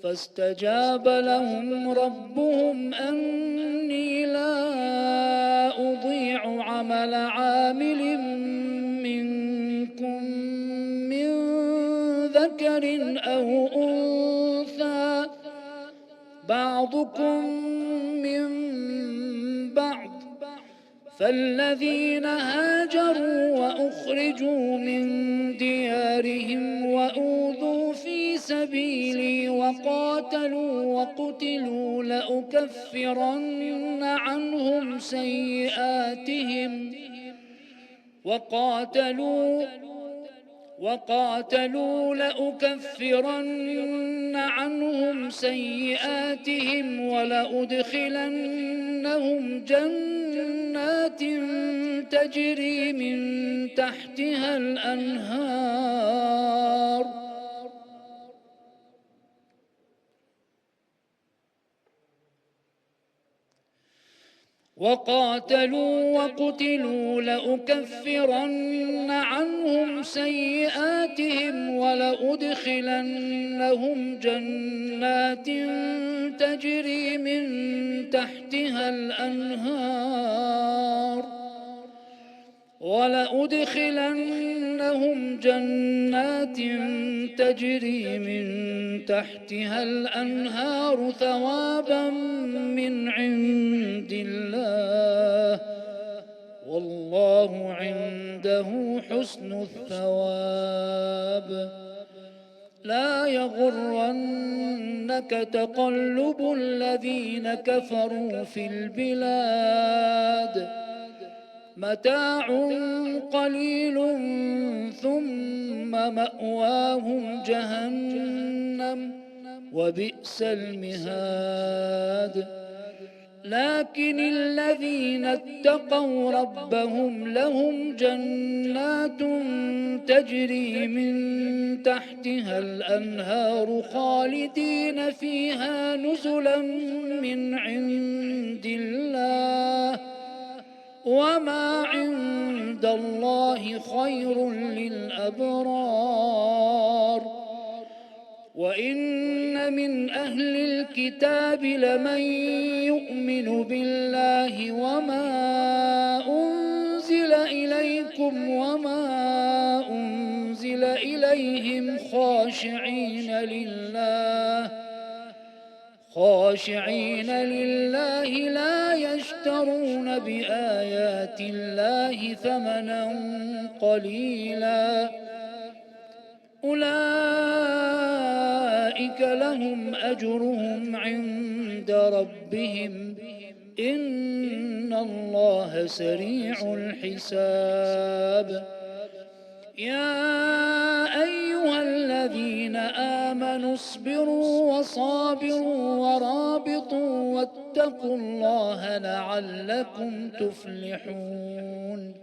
فاستجاب لهم ربهم أني لا أضيع عمل عامل منكم من ذكر أو أنثى بعضكم من بعض، فالذين هاجروا وأخرجوا من ديارهم وأوذوا في سبيلي وقتلوا لأكفرن عنهم سيئاتهم ولأدخلنهم جنات تجري من تحتها الأنهار وقتلوا لأكفرن عنهم سيئاتهم ولأدخلنهم جنات تجري من تحتها الأنهار ثوابا من عند الله، والله عنده حسن الثواب. لا يغرنك تقلب الذين كفروا في البلاد، متاع قليل ثم مأواهم جهنم وبئس المهاد. لكن الذين اتقوا ربهم لهم جنات تجري من تحتها الأنهار خالدين فيها نزلا من عند الله، وما عند الله خير للأبرار. وإن من أهل الكتاب لمن يؤمن بالله وما أنزل إليكم وما أنزل إليهم خاشعين لله لا يشترون بآيات الله ثمنا قليلا، أولئك لهم أجرهم عند ربهم إن الله سريع الحساب. يا أيها الذين آمنوا اصبروا وصابروا ورابطوا واتقوا الله لعلكم تفلحون.